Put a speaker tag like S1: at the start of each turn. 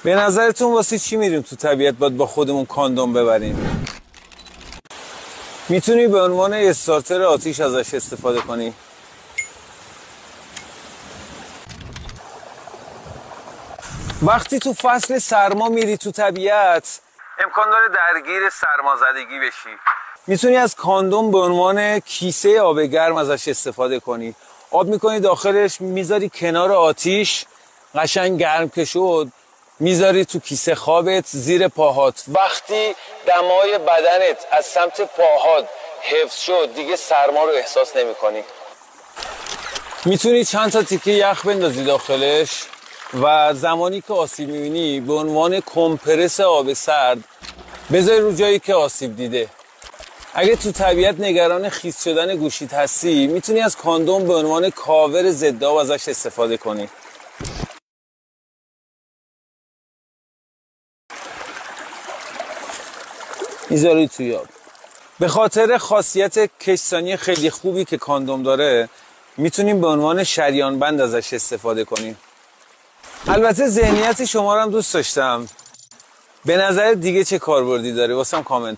S1: به نظرتون واسه چی میریم تو طبیعت باید با خودمون کاندوم ببریم؟ میتونی به عنوان استارتر آتیش ازش استفاده کنی. وقتی تو فصل سرما میری تو طبیعت امکان داره درگیر سرمازدگی بشی. میتونی از کاندوم به عنوان کیسه آب گرم ازش استفاده کنی. آب میکنی داخلش، میذاری کنار آتیش، قشنگ گرم که شد میذاری تو کیسه خوابت زیر پاهات. وقتی دمای بدنت از سمت پاهات حفظ شد دیگه سرما رو احساس نمی کنی. میتونی چند تا تیکه یخ بندازی داخلش و زمانی که آسیب میبینی به عنوان کمپرس آب سرد بذاری رو جایی که آسیب دیده. اگه تو طبیعت نگران خیس شدن گوشیت هستی میتونی از کاندوم به عنوان کاور ضد آب ازش استفاده کنی. میذاری توی آب. به خاطر خاصیت کشسانی خیلی خوبی که کاندوم داره میتونیم به عنوان شریان بند ازش استفاده کنیم. البته ذهنیت شما رو هم دوست داشتم. به نظر دیگه چه کاربردی داره؟ واسم کامنت